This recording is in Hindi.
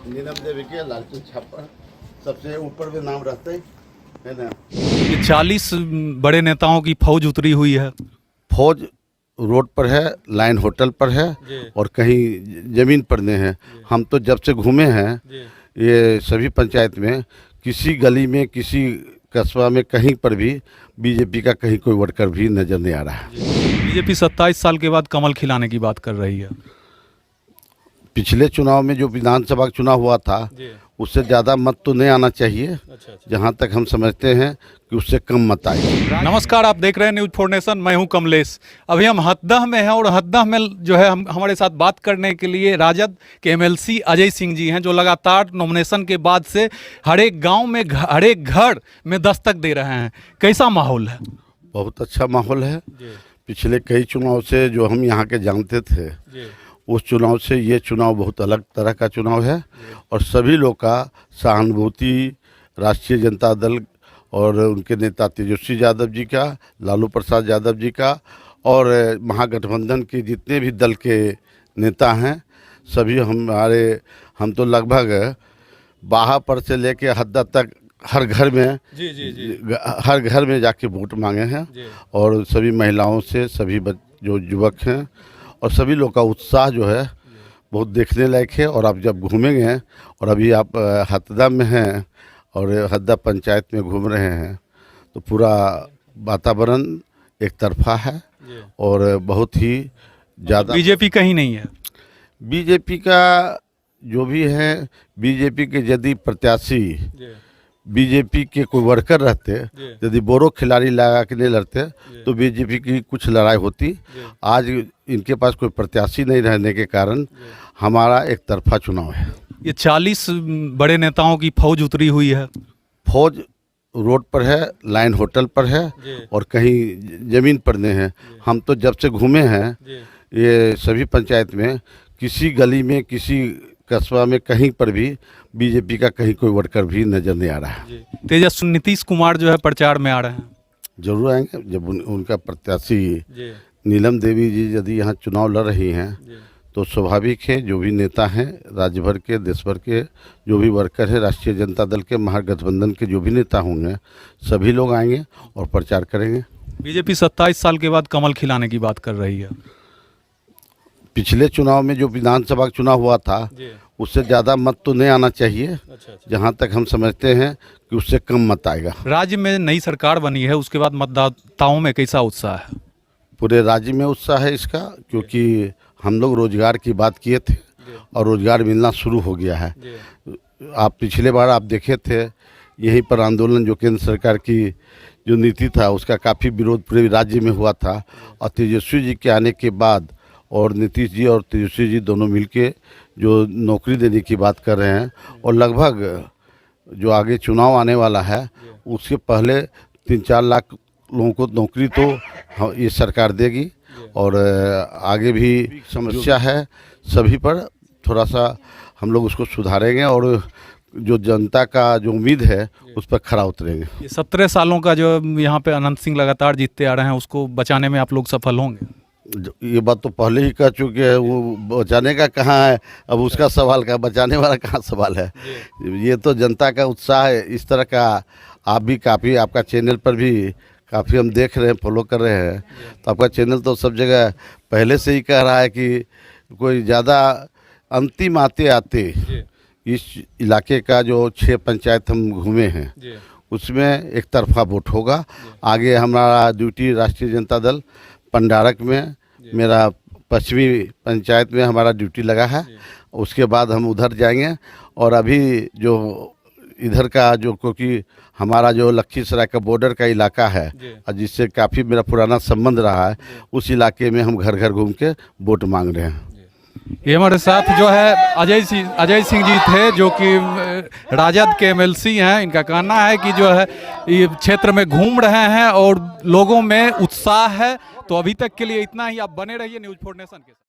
नीलम देवी के लालचन छापा सबसे ऊपर में नाम रहते है ना। ये 40 बड़े नेताओं की फौज उतरी हुई है। फौज रोड पर है, लाइन होटल पर है और कहीं जमीन पर नहीं है। हम तो जब से घूमे हैं ये सभी पंचायत में, किसी गली में, किसी कस्बा में, कहीं पर भी बीजेपी का कहीं कोई वर्कर भी नजर नहीं आ रहा है। बीजेपी 27 साल के बाद कमल खिलाने की बात कर रही है। पिछले चुनाव में जो विधानसभा का चुनाव हुआ था उससे ज़्यादा मत तो नहीं आना चाहिए। जहां तक हम समझते हैं कि उससे कम मत आए। नमस्कार, आप देख रहे हैं न्यूज 4 नेशन। मैं हूं कमलेश। अभी हम हथदह में हैं और हथदह में जो है हमारे साथ बात करने के लिए राजद के एमएलसी अजय सिंह जी हैं, जो लगातार नॉमिनेशन के बाद से हर एक गाँव में, हर एक घर में दस्तक दे रहे हैं। कैसा माहौल है? बहुत अच्छा माहौल है। पिछले कई चुनाव से जो हम यहाँ के जानते थे उस चुनाव से ये चुनाव बहुत अलग तरह का चुनाव है और सभी लोग का सहानुभूति राष्ट्रीय जनता दल और उनके नेता तेजस्वी यादव जी का, लालू प्रसाद यादव जी का और महागठबंधन के जितने भी दल के नेता हैं सभी हम तो लगभग बाहा पर से लेके हद्दा तक हर घर में हर घर में जाके वोट मांगे हैं और सभी महिलाओं से, सभी जो युवक हैं और सभी लोग का उत्साह जो है बहुत देखने लायक है। और आप जब घूमेंगे और अभी आप हथदा में हैं और हथदा पंचायत में घूम रहे हैं तो पूरा वातावरण एक तरफा है और बहुत ही ज़्यादा। बीजेपी कहीं नहीं है। बीजेपी का जो भी है, बीजेपी के यदि प्रत्याशी बीजेपी के कोई वर्कर रहते, यदि बोरो खिलाड़ी लगा के नहीं लड़ते तो बीजेपी की कुछ लड़ाई होती। आज इनके पास कोई प्रत्याशी नहीं रहने के कारण हमारा एक तरफा चुनाव है। ये 40 बड़े नेताओं की फौज उतरी हुई है। फौज रोड पर है, लाइन होटल पर है और कहीं जमीन पर नहीं है। हम तो जब से घूमे हैं ये सभी पंचायत में, किसी गली में, किसी कस्बा में, कहीं पर भी बीजेपी का कहीं कोई वर्कर भी नजर नहीं आ रहा है। तेजस्वी नीतीश कुमार जो है प्रचार में आ रहे हैं। जरूर आएंगे। जब उनका प्रत्याशी नीलम देवी जी यदि यहाँ चुनाव लड़ रही हैं तो स्वाभाविक है जो भी नेता हैं राज्य भर के, देश भर के जो भी वर्कर है, राष्ट्रीय जनता दल के, महागठबंधन के जो भी नेता होंगे सभी लोग आएंगे और प्रचार करेंगे। बीजेपी 27 साल के बाद कमल खिलाने की बात कर रही है। पिछले चुनाव में जो विधानसभा का चुनाव हुआ था उससे ज़्यादा मत तो नहीं आना चाहिए। जहां तक हम समझते हैं कि उससे कम मत आएगा। राज्य में नई सरकार बनी है, उसके बाद मतदाताओं में कैसा उत्साह है? पूरे राज्य में उत्साह है इसका, क्योंकि हम लोग रोजगार की बात किए थे और रोजगार मिलना शुरू हो गया है। आप पिछले बार आप देखे थे यहीं पर आंदोलन जो केंद्र सरकार की जो नीति था उसका काफ़ी विरोध पूरे राज्य में हुआ था और तेजस्वी जी के आने के बाद और नीतीश जी और तेजस्वी जी दोनों मिलके जो नौकरी देने की बात कर रहे हैं और लगभग जो आगे चुनाव आने वाला है उसके पहले 3-4 लाख लोगों को नौकरी तो ये सरकार देगी। और आगे भी समस्या है सभी पर, थोड़ा सा हम लोग उसको सुधारेंगे और जो जनता का जो उम्मीद है उस पर खरा उतरेंगे। ये 17 सालों का जो यहाँ पे अनंत सिंह लगातार जीतते आ रहे हैं उसको बचाने में आप लोग सफल होंगे? ये बात तो पहले ही कह चुके हैं, वो बचाने का कहाँ है, अब उसका सवाल का, बचाने वाला कहाँ सवाल है। ये तो जनता का उत्साह है इस तरह का। आप भी काफ़ी, आपका चैनल पर भी काफ़ी हम देख रहे हैं, फॉलो कर रहे हैं, तो आपका चैनल तो सब जगह पहले से ही कह रहा है कि कोई ज़्यादा अंतिम आते इस इलाके का जो 6 पंचायत हम घूमे हैं उसमें एक तरफा वोट होगा। आगे हमारा ड्यूटी राष्ट्रीय जनता दल पंडारक में, मेरा पश्चिमी पंचायत में हमारा ड्यूटी लगा है। उसके बाद हम उधर जाएंगे और अभी जो इधर का जो, क्योंकि हमारा जो लखीसराय का बॉर्डर का इलाका है और जिससे काफ़ी मेरा पुराना संबंध रहा है, उस इलाके में हम घर घर घूम के वोट मांग रहे हैं। ये हमारे साथ जो है अजय सिंह जी थे, जो कि राजद के एमएलसी हैं। इनका कहना है कि जो है ये क्षेत्र में घूम रहे हैं और लोगों में उत्साह है। तो अभी तक के लिए इतना ही। आप बने रहिए न्यूज 4 नेशन के साथ।